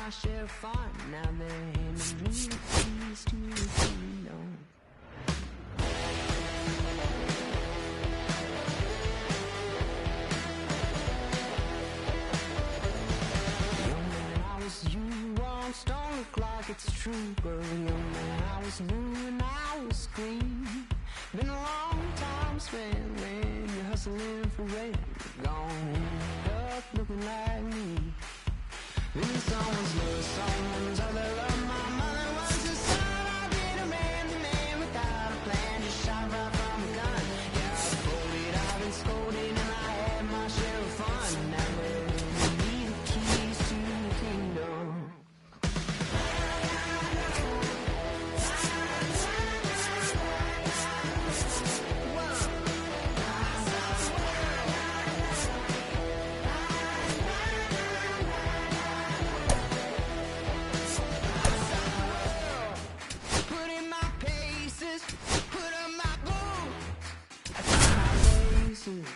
my share of fun. Now they're handing me the keys to the kingdom. Young man, I was you once, don't look like it's true, girl. Young man, I was new and I was green. Been a long time spent when you're hustling for rent. Gone end up looking like me. Been someone's love, someone's other love. My mother was a son. I been a man without a plan. Just shot right from a gun. Yeah, I've folded, I've been scolded, and I had my share of fun. Now let me the keys to the kingdom. Put in my paces, put up my boots. I find my laces,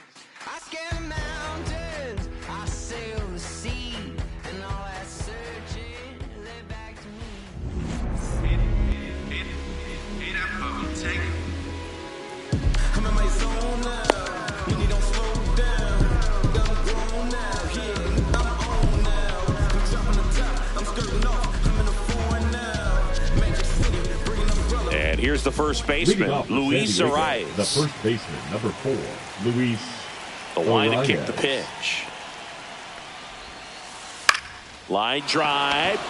I scale the mountains, I sail the sea, and all that searching led back to me. I'm in my zone now. Really don't slow down. I'm grown now. Yeah, I'm on now. I'm dropping the top. I'm skirting off. I'm in a foreign now. Magic City, bringing umbrella. And here's the first baseman, Luis The Arias. first baseman, number 4, Luis. The line to Arias. kick the pitch. Line drive.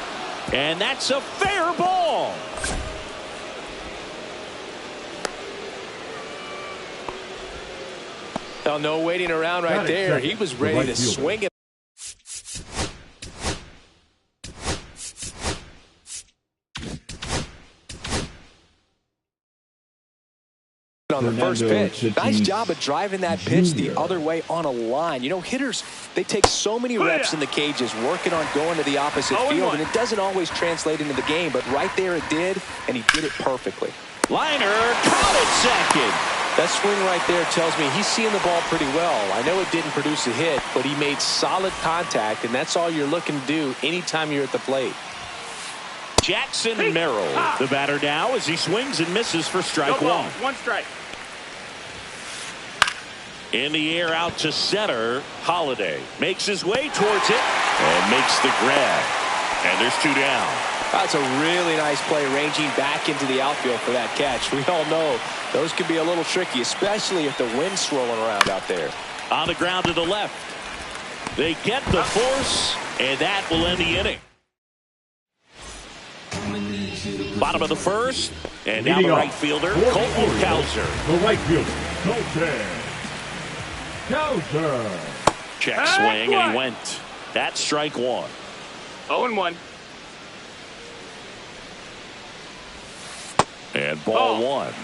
And that's a fair ball. Oh, no waiting around right there. He was ready right to fielder. swing it on the first pitch. Nice job of driving that pitch the other way on a line. You know, hitters, they take so many reps in the cages working on going to the opposite field, and it doesn't always translate into the game, but right there it did, and he did it perfectly. Liner caught it second. That swing right there tells me he's seeing the ball pretty well. I know it didn't produce a hit, but he made solid contact, and that's all you're looking to do anytime you're at the plate. Jackson Merrill, the batter now as he swings and misses for strike one. One strike. In the air out to center. Holiday makes his way towards it and makes the grab. And there's 2 down. That's a really nice play, ranging back into the outfield for that catch. We all know those can be a little tricky, especially if the wind's swirling around out there. On the ground to the left. They get the force, and that will end the inning. Bottom of the first, and now the Leading right off, fielder, for the Colton Orioles, Cowser. The right fielder, Colton Cowser. Check swing, and he went. That's strike one. 0-1. And ball one.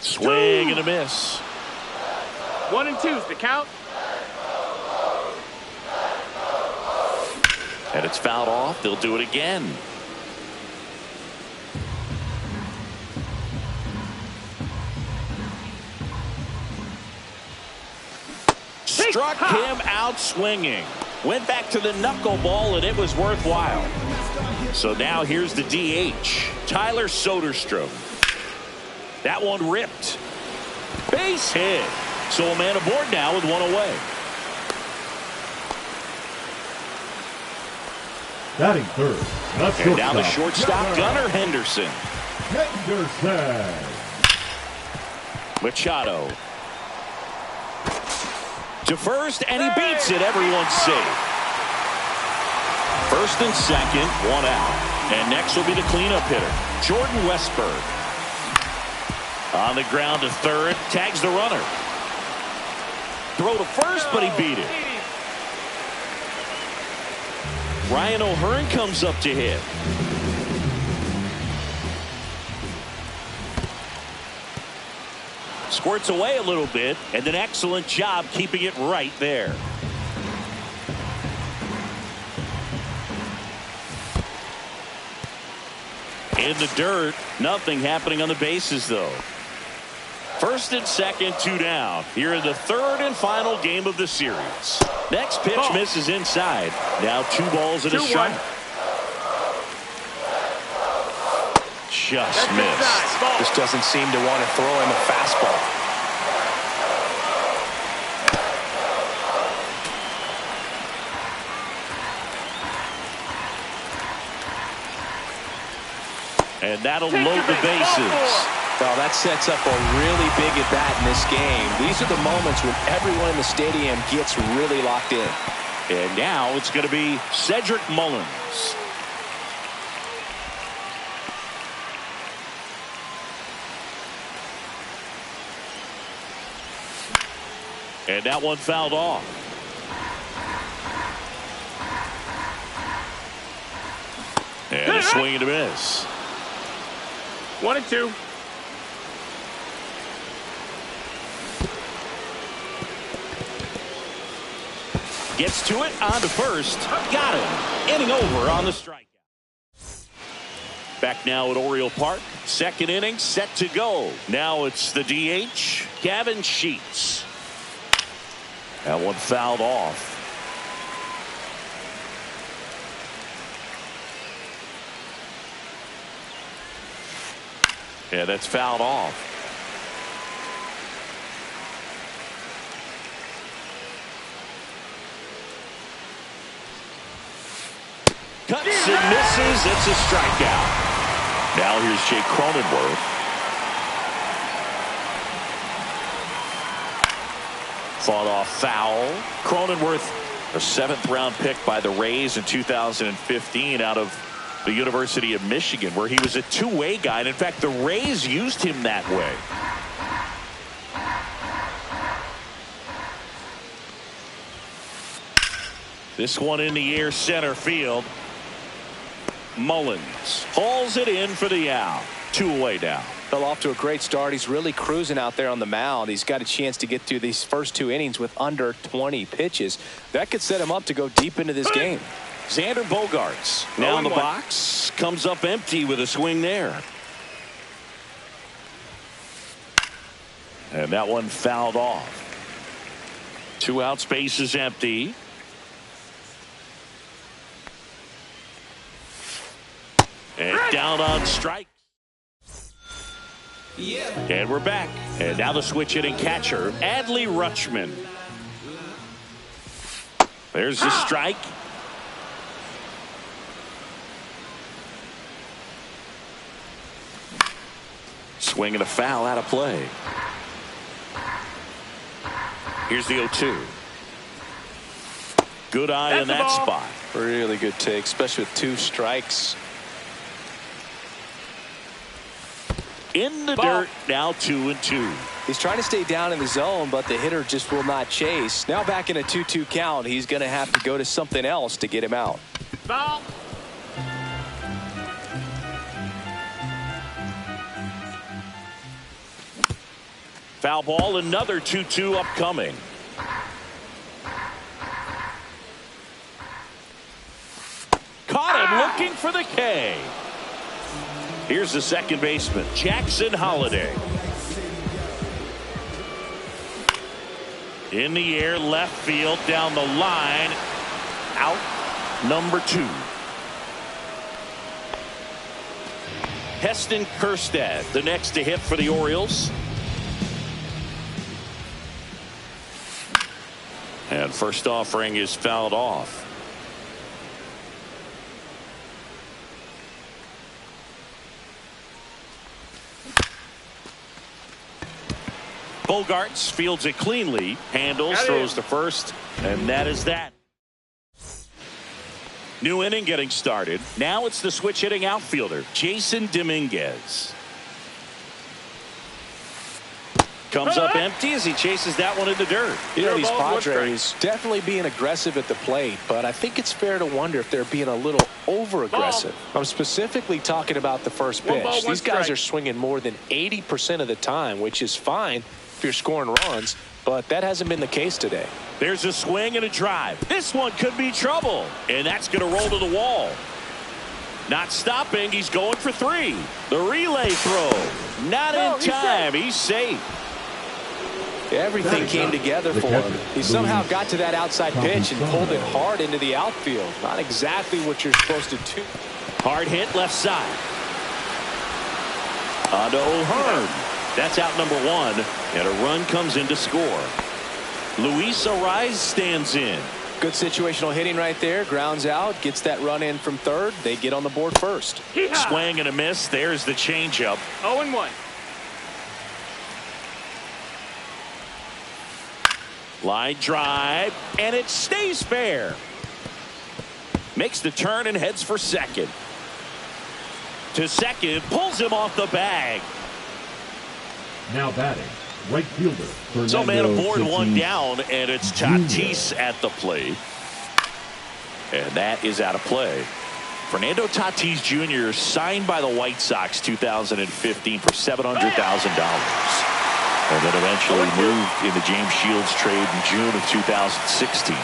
Swing and a miss. 1 and 2's the count. And it's fouled off. They'll do it again. Struck him out swinging. Went back to the knuckleball, and it was worthwhile. So now here's the DH, Tyler Soderstrom. That one ripped. Base hit. So a man aboard now with one away. Batting third. And now the shortstop, Gunnar Henderson. Machado. To first, and he beats it. Everyone's safe. First and second, one out. And next will be the cleanup hitter, Jordan Westburg. On the ground to third, tags the runner. Throw to first, but he beat it. Ryan O'Hearn comes up to hit. Squirts away a little bit, and an excellent job keeping it right there. In the dirt, nothing happening on the bases, though. First and second, 2 down. Here in the third and final game of the series. Next pitch misses inside. Now 2 balls and a strike. Just missed. Just doesn't seem to want to throw him a fastball. And that'll load the bases. Well, that sets up a really big at-bat in this game. These are the moments when everyone in the stadium gets really locked in. And now it's going to be Cedric Mullins. And that one fouled off. And a swing and a miss. 1-2. Gets to it on to first. Got him. Inning over on the strikeout. Back now at Oriole Park. Second inning set to go. Now it's the DH, Gavin Sheets. That one fouled off. Yeah, that's fouled off. Cuts and misses. It's a strikeout. Now here's Jake Cronenworth. Fought off foul. Cronenworth, a 7th round pick by the Rays in 2015 out of the University of Michigan, where he was a two-way guy. And in fact, the Rays used him that way. This one in the air, center field. Mullins hauls it in for the out. 2 away now. Fell off to a great start. He's really cruising out there on the mound. He's got a chance to get through these first 2 innings with under 20 pitches. That could set him up to go deep into this game. Xander Bogaerts now in the box, comes up empty with a swing there. And that one fouled off. 2 outs, base is empty. And down on strike. And we're back. And now the switch hitting catcher, Adley Rutschman. There's the strike. Swing and a foul out of play. Here's the 0-2. Good eye in that spot. Really good take, especially with 2 strikes. In the dirt, now 2-2. He's trying to stay down in the zone, but the hitter just will not chase. Now back in a 2-2 count, he's going to have to go to something else to get him out. Foul. Foul ball, another 2-2 upcoming. Caught him looking for the K. Here's the second baseman, Jackson Holliday. In the air, left field, down the line. Out, number 2. Heston Kjerstad, the next to hit for the Orioles. And first offering is fouled off. Bogaerts fields it cleanly, handles, throws to first, and that is that. New inning getting started. Now it's the switch hitting outfielder, Jason Dominguez. Comes up empty as he chases that one in the dirt. You know, these Padres definitely being aggressive at the plate, but I think it's fair to wonder if they're being a little over-aggressive. I'm specifically talking about the first pitch. These guys are swinging more than 80% of the time, which is fine if you're scoring runs, but that hasn't been the case today. There's a swing and a drive. This one could be trouble, and that's going to roll to the wall. Not stopping. He's going for 3. The relay throw. Not in time. He's safe. Everything came together for him. He somehow got to that outside pitch and pulled it hard into the outfield. Not exactly what you're supposed to do. Hard hit left side. On to O'Hearn. That's out number 1, and a run comes in to score. Luis Arraez stands in. Good situational hitting right there. Grounds out, gets that run in from third. They get on the board first. Swing and a miss. There's the changeup. 0-1. Line drive, and it stays fair. Makes the turn and heads for second. To second, pulls him off the bag. Now batting, right fielder. So man aboard, Tatis one down, and it's Tatis at the plate. And that is out of play. Fernando Tatis Jr. signed by the White Sox 2015 for $700,000. And then eventually moved in the James Shields trade in June of 2016.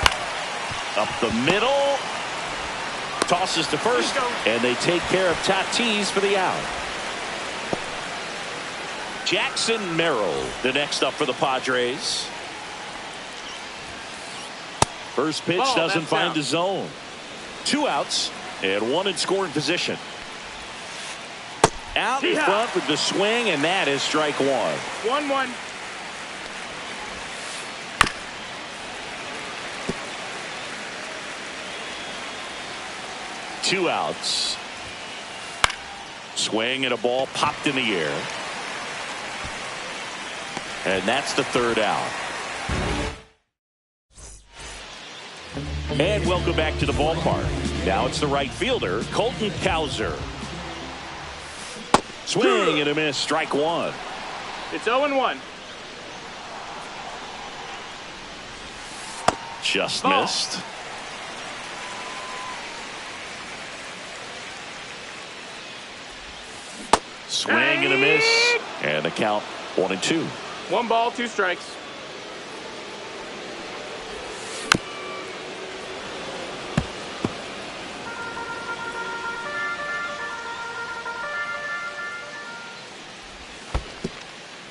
Up the middle. Tosses to first. And they take care of Tatis for the out. Jackson Merrill, the next up for the Padres. First pitch doesn't find the zone. 2 outs and 1 in scoring position. Out in front with the swing, and that is strike 1. 1-1. Two outs. Swing and a ball popped in the air. And that's the 3rd out. And welcome back to the ballpark. Now it's the right fielder, Colton Cowser. Swing and a miss, strike 1. It's 0-1. Just missed. Swing and a miss. And the count 1-2. 1 ball, 2 strikes.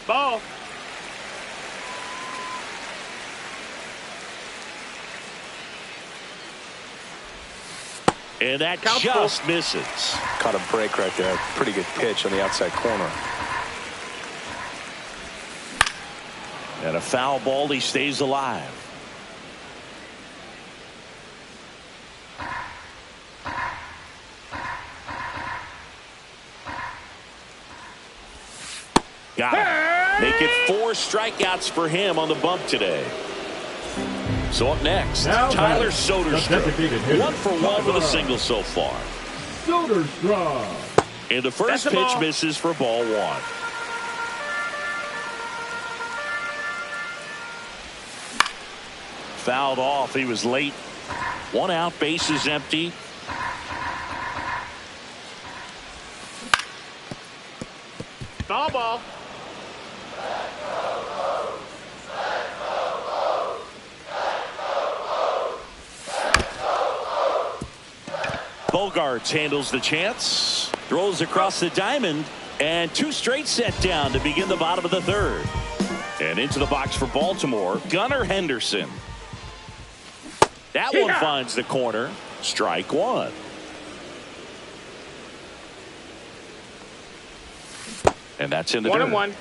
Ball. And that just misses. Caught a break right there. Pretty good pitch on the outside corner. And a foul ball, he stays alive. Got it. Make it 4 strikeouts for him on the bump today. So up next, Now Tyler the Soderstrom. designated hitter, 1 for 1 with a single so far. Soderstrom. And the first That's a pitch ball. misses for ball 1. Fouled off. He was late. 1 out, bases empty. Foul ball. Bogarts handles the chance. Throws across the diamond. And 2 straight set down to begin the bottom of the 3rd. And into the box for Baltimore, Gunnar Henderson. That one finds the corner. Strike 1. And that's in the dirt. 1-1.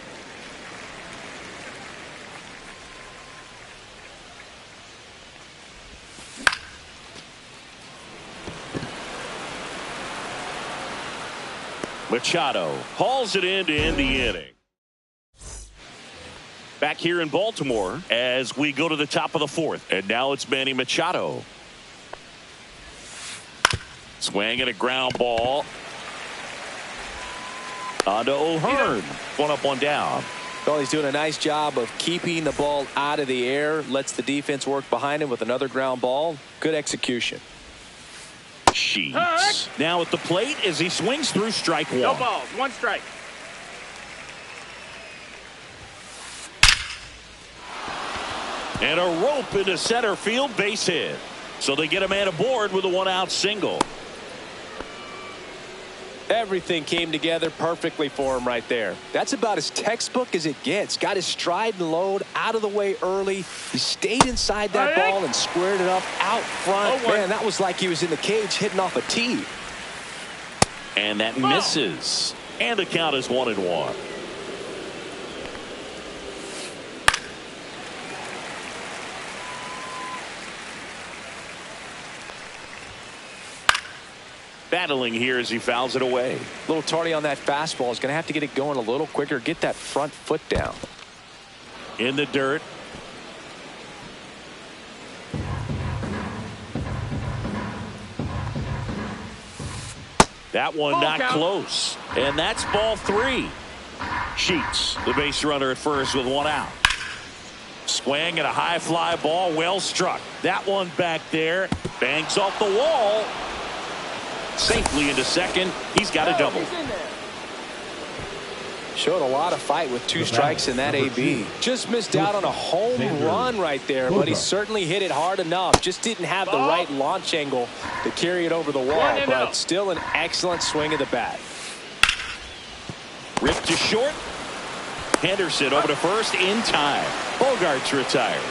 Machado hauls it in to end the inning. Back here in Baltimore as we go to the top of the 4th. And now it's Manny Machado. Swing and a ground ball. On to O'Hearn. 1 up, 1 down. Well, he's doing a nice job of keeping the ball out of the air. Lets the defense work behind him with another ground ball. Good execution. Sheets. Now at the plate as he swings through strike 1. No balls, 1 strike. And a rope into center field, base hit. So they get a man aboard with a 1-out single. Everything came together perfectly for him right there. That's about as textbook as it gets. Got his stride and load out of the way early. He stayed inside that ball and squared it up out front. Man, that was like he was in the cage hitting off a tee. And that misses. And the count is 1-1. Battling here as he fouls it away. A little tardy on that fastball. Is going to have to get it going a little quicker. Get that front foot down. In the dirt. That one not close. And that's ball 3. Sheets, the base runner at first with 1 out. Swing and a high fly ball, well struck. That one back there. Bangs off the wall. Safely into second. He's got a double. Showed a lot of fight with 2 strikes in that AB. Just missed out on a home run right there, but he certainly hit it hard enough. Just didn't have the right launch angle to carry it over the wall, but still an excellent swing of the bat. Ripped to short. Henderson over to first in time. Bogarts retired.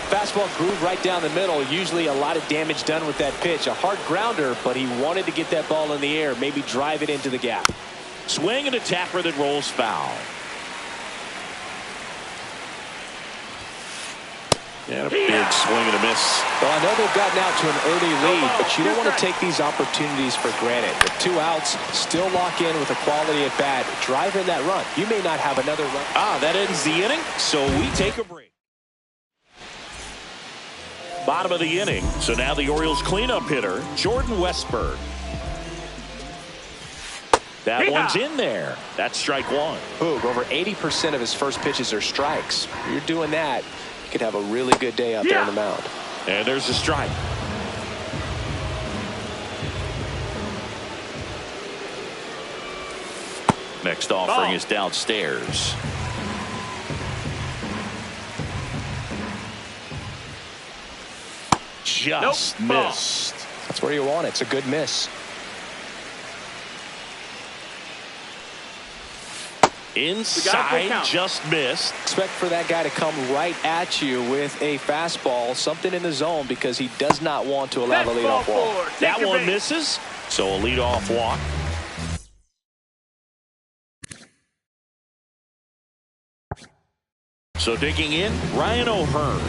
Fastball groove right down the middle. Usually a lot of damage done with that pitch. A hard grounder, but he wanted to get that ball in the air, maybe drive it into the gap. Swing and a tapper that rolls foul. And a big swing and a miss. Well, I know they've gotten out to an early lead, but you don't want to take these opportunities for granted. With 2 outs, still lock in with a quality at bat. Drive in that run. You may not have another run. That ends the inning, so we take a break. Bottom of the inning, so now the Orioles cleanup hitter, Jordan Westburg. That one's in there. That's strike 1. Boog, over 80% of his first pitches are strikes. If you're doing that, you could have a really good day out there on the mound. And there's a strike. Next offering is downstairs. Just missed. That's where you want it. It's a good miss. Inside, just missed. Expect for that guy to come right at you with a fastball, something in the zone, because he does not want to allow the leadoff walk. That one misses, so a leadoff walk. So digging in, Ryan O'Hearn.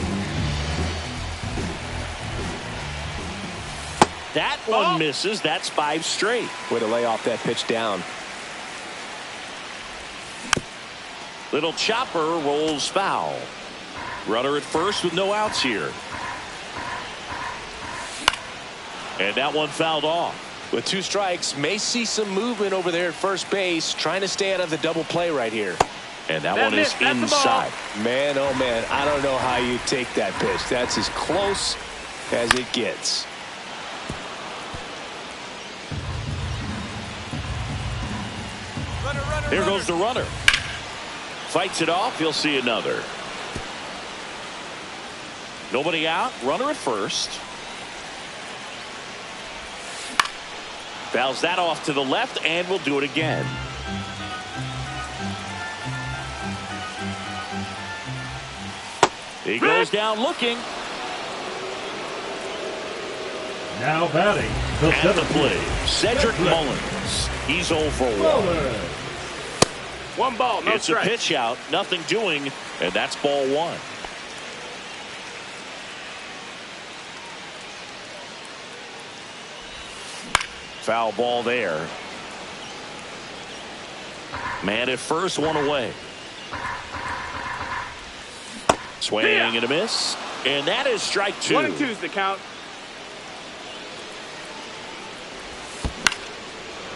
That one misses. That's 5 straight. Way to lay off that pitch down. Little chopper rolls foul. Runner at first with no outs here. And that one fouled off. With 2 strikes, may see some movement over there at first base, trying to stay out of the double play right here. And that one is inside. Man, oh man, I don't know how you take that pitch. That's as close as it gets. Here goes the runner. Fights it off. He'll see another. Nobody out. Runner at first. Fouls that off to the left, and we'll do it again. He goes down looking. Now batting, the At the 7th plate, Cedric Mullins. He's 0 for 1. 1 ball, no It's strike. a pitch out, nothing doing, and that's ball 1. Foul ball there. Man at first, 1 away. Swing and a miss, and that is strike 2. 1 and 2's the count.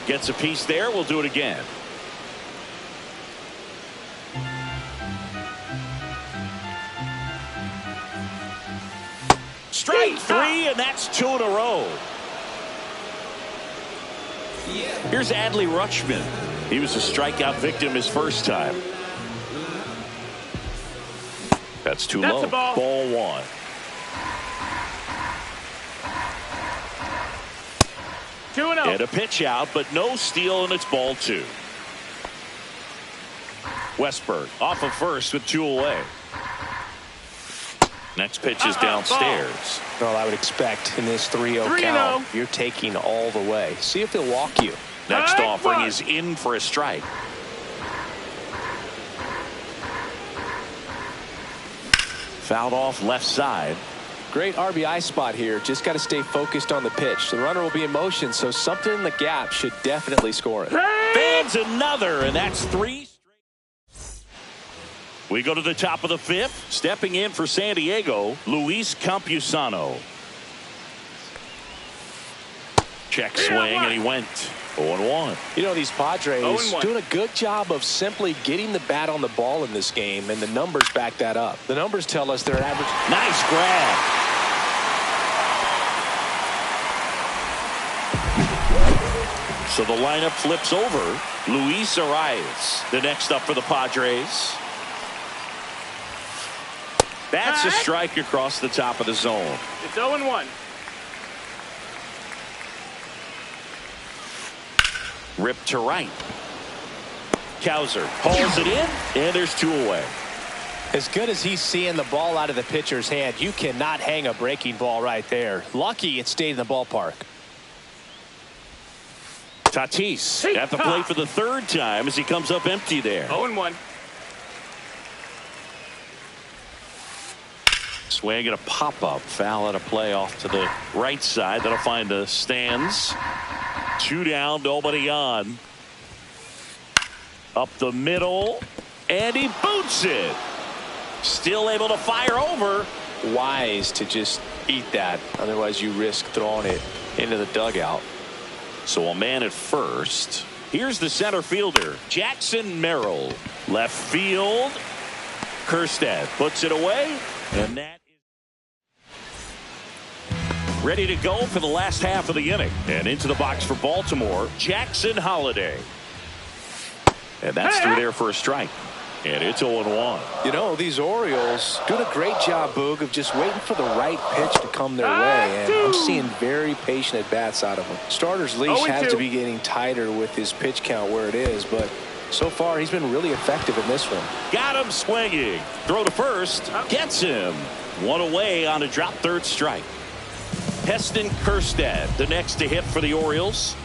Gets a piece there. We'll do it again. Strike 3, and that's 2 in a row. Here's Adley Rutschman. He was a strikeout victim his first time. That's too low. Ball 1. 2-0. And a pitch out, but no steal, and it's ball 2. Westberg off of first with 2 away. Next pitch is downstairs. Well, I would expect in this 3-0 count, you're taking all the way. See if he'll walk you. Next offering is in for a strike. Fouled off left side. Great RBI spot here. Just got to stay focused on the pitch. The runner will be in motion, so something in the gap should definitely score it. Fans another, and that's 3 straight. We go to the top of the 5th. Stepping in for San Diego, Luis Campusano. Check swing, and he went 0-1. You know, these Padres doing a good job of simply getting the bat on the ball in this game, and the numbers back that up. The numbers tell us they're average. Nice grab. So the lineup flips over. Luis Arias, the next up for the Padres. That's a strike across the top of the zone. It's 0-1. Ripped to right. Kauser hauls it in, and there's 2 away. As good as he's seeing the ball out of the pitcher's hand, you cannot hang a breaking ball right there. Lucky it stayed in the ballpark. Tatis at the plate for the 3rd time as he comes up empty there. 0-1. Swing and a pop-up. Foul at a play off to the right side. That'll find the stands. 2 down, nobody on. Up the middle, and he boots it. Still able to fire over. Wise to just eat that. Otherwise, you risk throwing it into the dugout. So a man at first. Here's the center fielder, Jackson Merrill. Left field. Kjerstad puts it away, and that ready to go for the last half of the inning. And into the box for Baltimore, Jackson Holliday. And that's through there for a strike. And it's 0-1. You know, these Orioles doing a great job, Boog, of just waiting for the right pitch to come their way. And I'm seeing very patient at-bats out of them. Starter's leash has to be getting tighter with his pitch count where it is, but so far he's been really effective in this one. Got him swinging. Throw to first. Gets him. 1 away on a drop 3rd strike. Heston Kjerstad, the next to hit for the Orioles.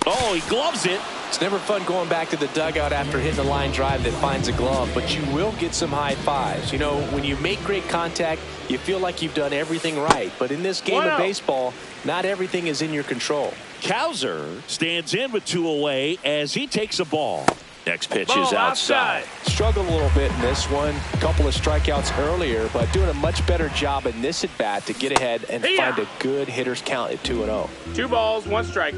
Oh, he gloves it. It's never fun going back to the dugout after hitting a line drive that finds a glove, but you will get some high fives. You know, when you make great contact, you feel like you've done everything right. But in this game of baseball, not everything is in your control. Kauser stands in with 2 away as he takes a ball. Next pitch is outside. Struggled a little bit in this one. A couple of strikeouts earlier, but doing a much better job in this at bat to get ahead and find a good hitter's count at 2-0. 2 balls, 1 strike.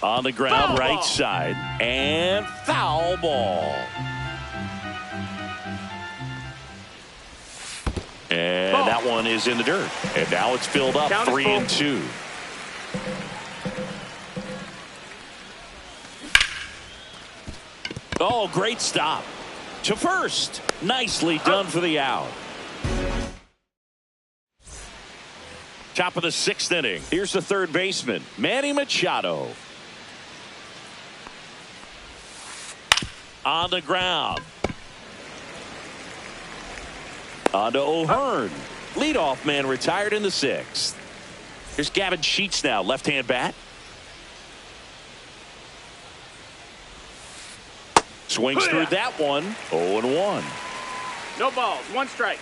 On the ground, right side, and foul ball. And that one is in the dirt. And now it's filled up 3-2. Oh, great stop. To first. Nicely done for the out. Top of the 6th inning. Here's the 3rd baseman, Manny Machado. On the ground. On to O'Hearn. Leadoff man retired in the 6th. Here's Gavin Sheets now, left-hand bat. Swings through that one. 0-1. No balls, 1 strike.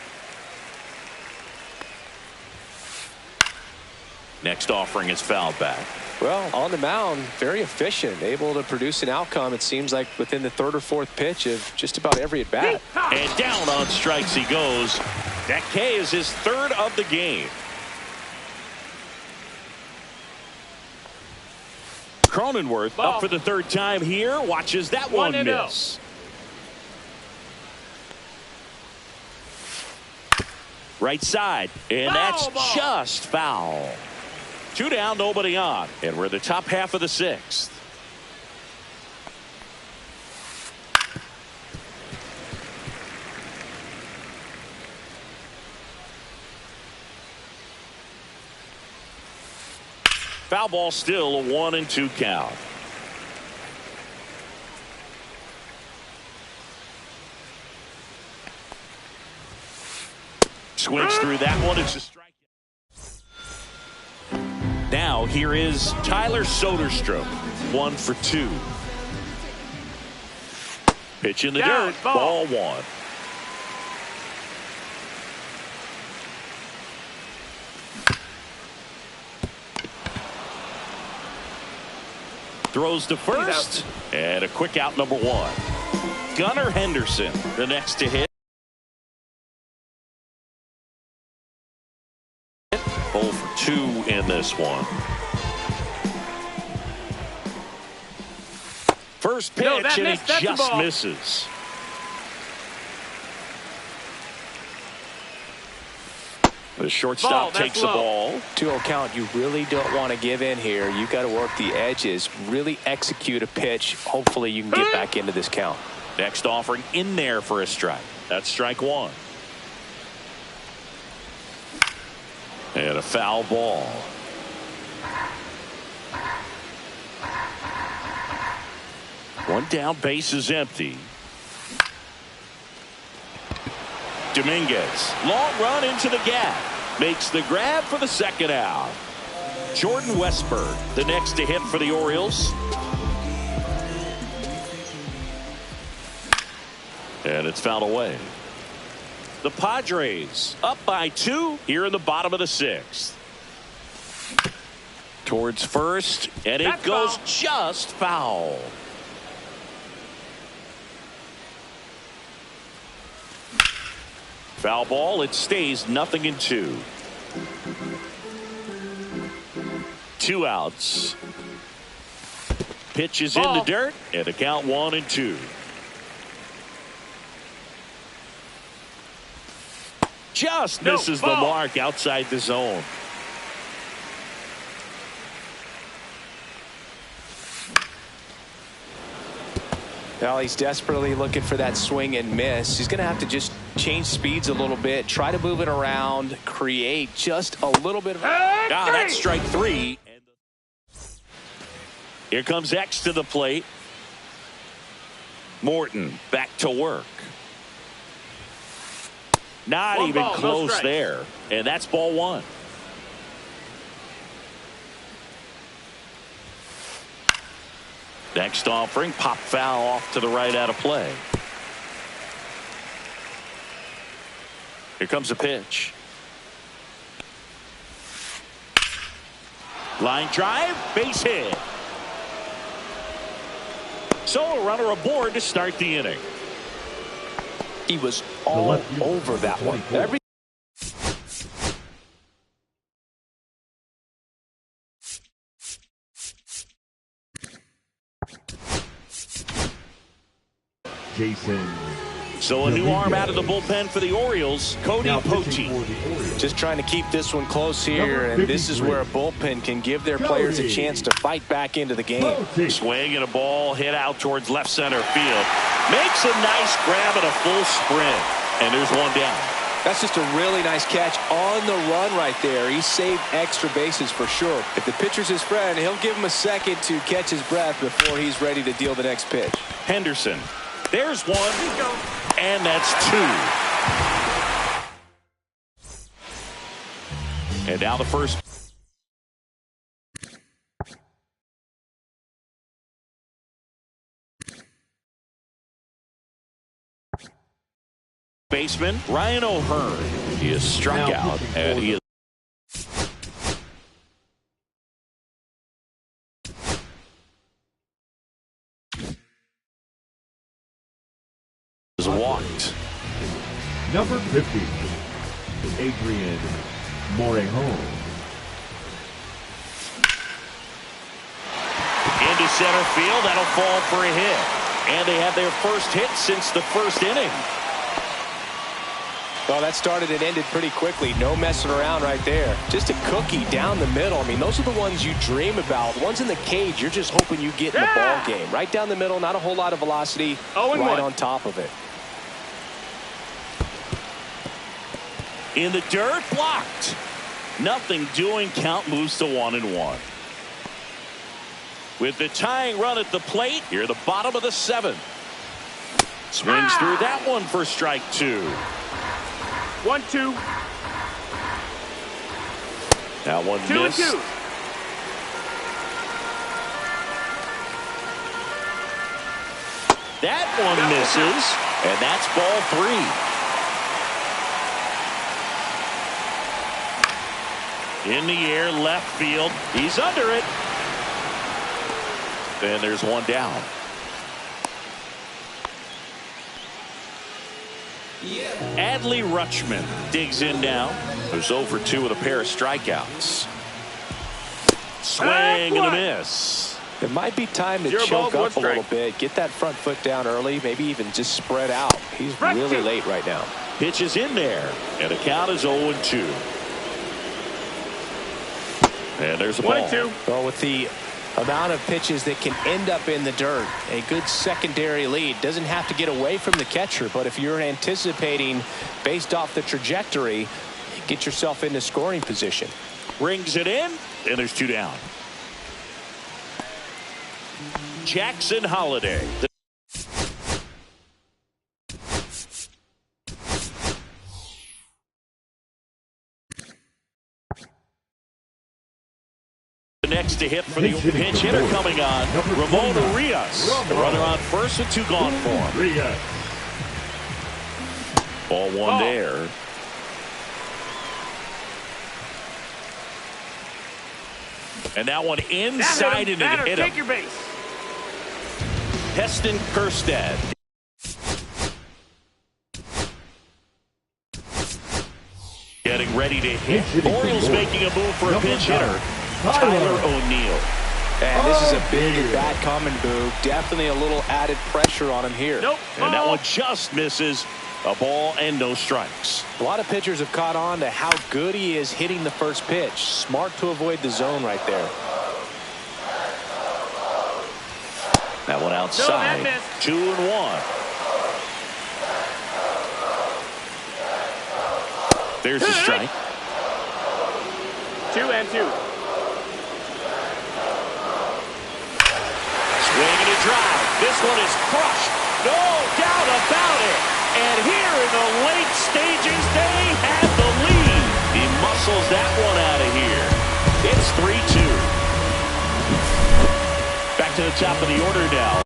Next offering is fouled back. Well, on the mound, very efficient, able to produce an outcome, it seems like, within the 3rd or 4th pitch of just about every at-bat. And down on strikes he goes. That K is his 3rd of the game. Cronenworth up for the 3rd time here. Watches that one miss. Right side. And that's just foul. 2 down, nobody on. And we're the top half of the 6th. Foul ball, still a 1-2 count. Swings through that one. It's a strike. Now here is Tyler Soderstrom, 1 for 2. Pitch in the dirt, ball 1. Throws to first, and a quick out, number 1. Gunnar Henderson, the next to hit. 0 for 2 in this one. First pitch, and it just misses. The shortstop takes the ball. 2-0 count. You really don't want to give in here. You've got to work the edges, really execute a pitch. Hopefully you can get back into this count. Next offering in there for a strike. That's strike 1. And a foul ball. One down, base is empty. Dominguez, long run into the gap. Makes the grab for the second out. Jordan Westburg, the next to hit for the Orioles. And it's fouled away. The Padres up by 2 here in the bottom of the 6th. Towards first, and it goes just foul. Foul ball. It stays 0-2. 2 outs. Pitch is in the dirt, and the count 1-2. Just misses the mark outside the zone. Well, he's desperately looking for that swing and miss. He's going to have to just change speeds a little bit, try to move it around, create just a little bit of. That's strike 3. Here comes X to the plate. Morton back to work. Not even close there. And that's ball 1. Next offering, pop foul off to the right out of play. Here comes a pitch. Line drive, base hit. So a runner aboard to start the inning. He was all over that one. Jason. So a new arm out of the bullpen for the Orioles, Cody Poteet. Just trying to keep this one close here, and this is where a bullpen can give their players a chance to fight back into the game. Swing and a ball hit out towards left center field. Makes a nice grab at a full sprint, and there's one down. That's just a really nice catch on the run right there. He saved extra bases for sure. If the pitcher's his friend, he'll give him a second to catch his breath before he's ready to deal the next pitch. Henderson. There's one, and that's 2. And now the first. Baseman Ryan O'Hearn. He is struck out, and he is. Walked. Number 50, Adrian Morejon. Into center field, that'll fall for a hit. And they have their first hit since the first inning. Well, that started and ended pretty quickly. No messing around right there. Just a cookie down the middle. I mean, those are the ones you dream about. The ones in the cage, you're just hoping you get in the ball game. Right down the middle, not a whole lot of velocity. Right on top of it. In the dirt, blocked. Nothing doing. Count moves to 1-1. With the tying run at the plate, here at the bottom of the 7th. Swings through that one for strike 2. 1-2. That one 2-2. missed. That one misses, and that's ball 3. In the air, left field. He's under it. And there's one down. Adley Rutschman digs in now. Who's 0 for 2 with a pair of strikeouts. Swing and a miss. It might be time to choke up a little bit, get that front foot down early, maybe even just spread out. He's really late right now. Pitch is in there, and the count is 0-2. And there's a ball. 1-2. Well, with the amount of pitches that can end up in the dirt, a good secondary lead doesn't have to get away from the catcher, but if you're anticipating based off the trajectory, get yourself into scoring position. Rings it in, and there's 2 down. Jackson Holliday. The next to hit for the pinch hitter coming on, Ramon Urias. The runner on first with 2 gone for him. Ball 1 there. And that one inside into the hit him. Take your base. Heston Kjerstad. Getting ready to hit. Orioles making a move for a pinch hitter. Tyler O'Neill. And this is a big bat coming, Boo. Definitely a little added pressure on him here. Nope. And that one just misses. A ball and no strikes. A lot of pitchers have caught on to how good he is hitting the first pitch. Smart to avoid the zone right there. That one outside. 2-1. There's the strike. 2-2. Swing and a drive. This one is crushed. No doubt about it. And here in the late stages, they have the lead. He muscles that one out of here. It's 3-2. Back to the top of the order now.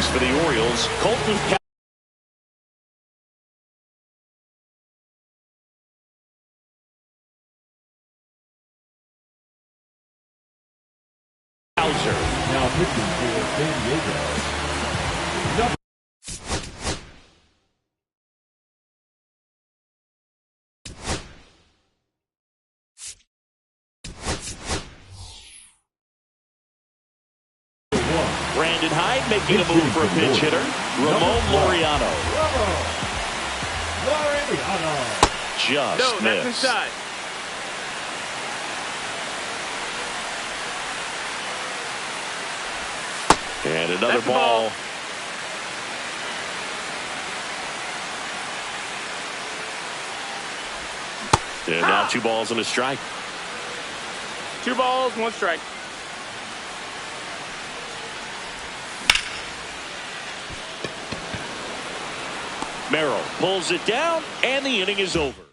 For the Orioles, Colton Hauser. Now pitching for San Diego. Brandon Hyde making a move for a pinch hitter. Ramon Laureano. Just No, that's missed. inside. And another That's the ball. ball. And now 2 balls and a strike. 2 balls, 1 strike. Merrill pulls it down, and the inning is over.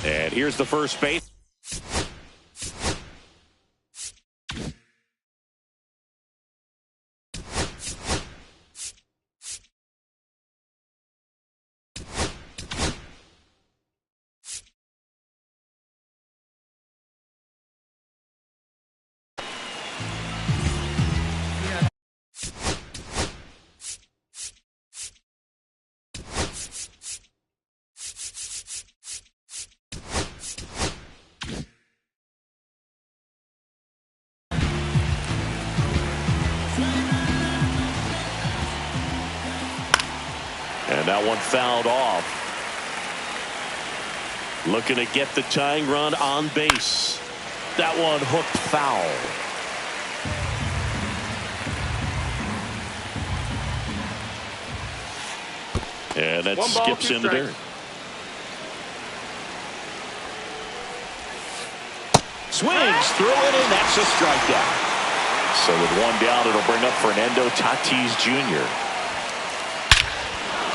And here's the first base. That one fouled off. Looking to get the tying run on base. That one hooked foul. And that skips in the dirt. Swings through it, and that's a strikeout. So with one down, it'll bring up Fernando Tatis Jr.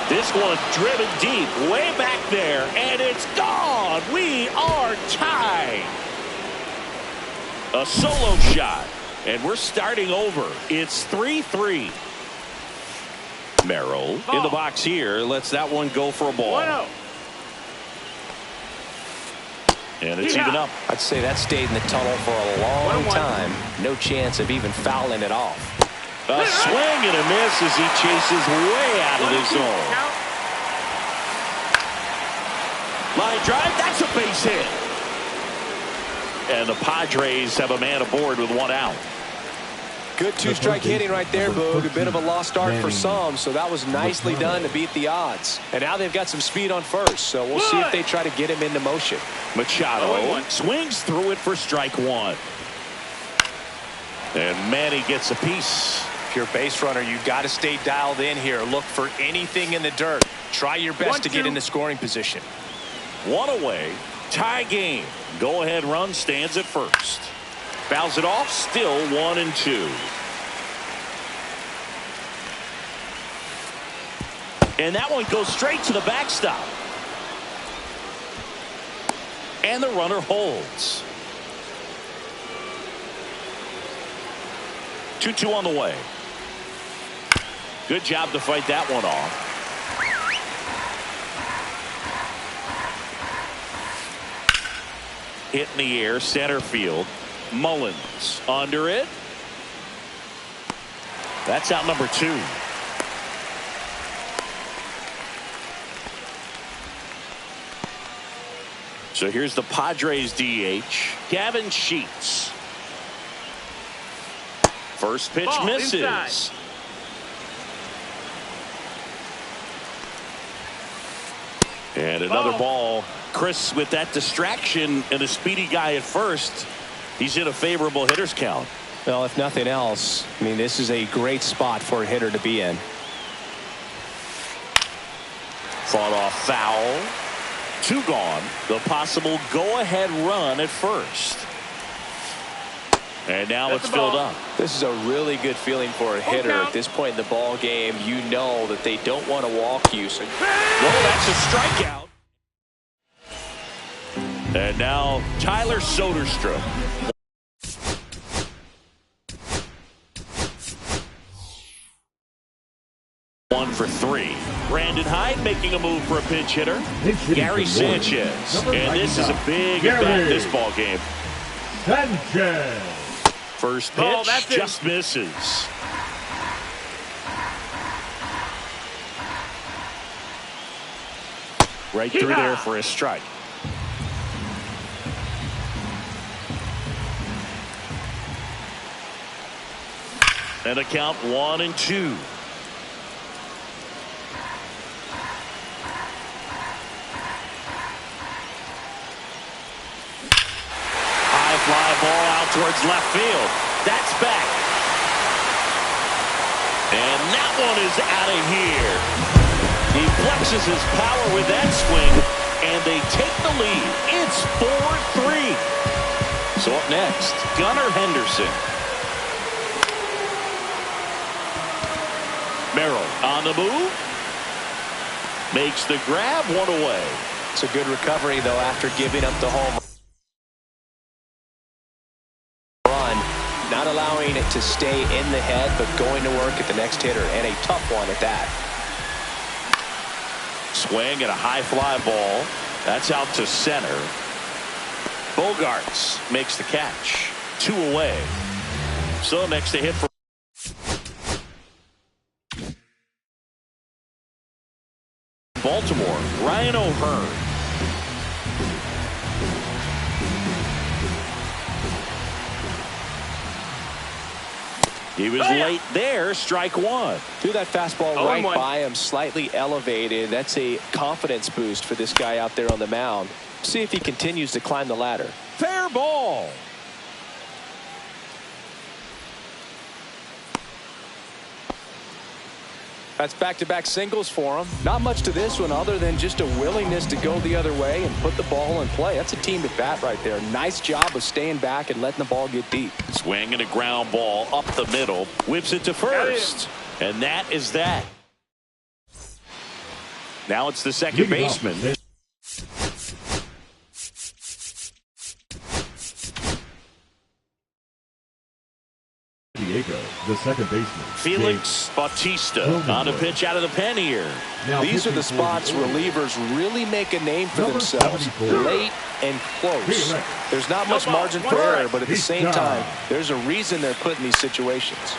This one driven deep, way back there, and it's gone. We are tied. A solo shot, and we're starting over. It's 3-3. Merrill in the box here, lets that one go for a ball. 1-0. And it's even up. I'd say that stayed in the tunnel for a long time. No chance of even fouling it off. A swing and a miss as he chases way out of the zone. Line drive, that's a base hit. And the Padres have a man aboard with one out. Good two-strike hitting right there, Boog. A bit of a lost start for some, so that was nicely done to beat the odds. And now they've got some speed on first, so we'll see if they try to get him into motion. Machado swings through it for strike one. And Manny gets a piece. If you're a base runner, you've got to stay dialed in here. Look for anything in the dirt. Try your best to get in the scoring position. One away, tie game. Go-ahead run stands at first. Fouls it off, still 1-2. And that one goes straight to the backstop. And the runner holds. 2-2 on the way. Good job to fight that one off. Hit in the air, center field. Mullins under it. That's out number 2. So here's the Padres DH, Gavin Sheets. First pitch misses. Inside. And another ball. Chris, with that distraction and a speedy guy at first, he's in a favorable hitter's count. Well, if nothing else, I mean, this is a great spot for a hitter to be in. Fought off foul. 2 gone. The possible go-ahead run at first. And now it's filled up. This is a really good feeling for a hitter at this point in the ball game. You know that they don't want to walk you. So, well, that's a strikeout. And now Tyler Soderstrom. 1 for 3. Brandon Hyde making a move for a pinch hitter. Gary Sanchez. And this is a big at-bat this ball game. Sanchez. First pitch just misses. Right through there for a strike. And a count 1-2. High fly ball out towards left field. That's back. And that one is out of here. He flexes his power with that swing, and they take the lead. It's 4-3. So up next, Gunnar Henderson. Merrill on the move. Makes the grab, 1 away. It's a good recovery, though, after giving up the home run. Not allowing it to stay in the head, but going to work at the next hitter, and a tough one at that. Swing and a high fly ball. That's out to center. Bogarts makes the catch. 2 away. So next to hit for Baltimore, Ryan O'Hearn. He was late there, strike one. Threw that fastball right by him, slightly elevated. That's a confidence boost for this guy out there on the mound. See if he continues to climb the ladder. Fair ball. That's back-to-back singles for him. Not much to this one other than just a willingness to go the other way and put the ball in play. That's a team at bat right there. Nice job of staying back and letting the ball get deep. Swing and a ground ball up the middle. Whips it to first. And that is that. Now it's the second baseman. Diego, the second baseman. Felix Bautista on a pitch out of the pen here. These are the spots relievers really make a name for themselves. Late and close. There's not much margin for error, but at the same time, there's a reason they're put in these situations.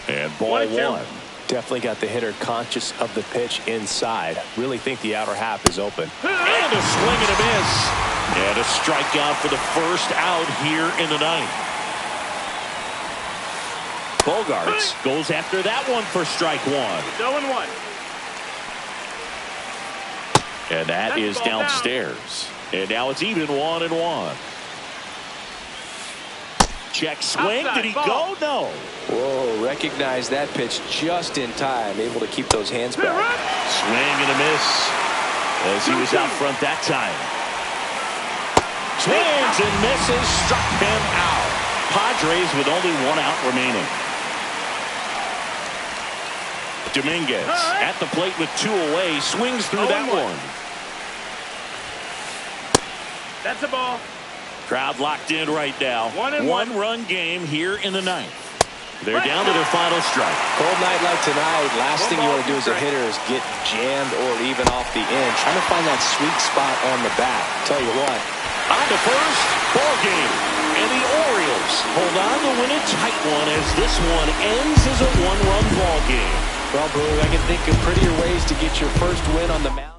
And ball one. Definitely got the hitter conscious of the pitch inside. Really think the outer half is open. And a swing and a miss. And a strikeout for the first out here in the ninth. Bogaerts goes after that one for strike one. 0-1. And that is downstairs. And now it's even 1-1. Check swing. Did he go? No. Whoa, recognize that pitch just in time. Able to keep those hands back. Swing and a miss as he was out front that time. Swings and misses. Struck him out. Padres with only one out remaining. Dominguez at the plate with two away. Swings through that one. That's a ball. Crowd locked in right now. 1-1. One-run game here in the ninth. They're down to their final strike. Cold night like tonight, last thing you want to do as a hitter is get jammed or even off the end. Trying to find that sweet spot on the bat. Tell you what. On to first, ball game. And the Orioles hold on to win a tight one as this one ends as a one-run ball game. Well, Brewer, I can think of prettier ways to get your first win on the mound.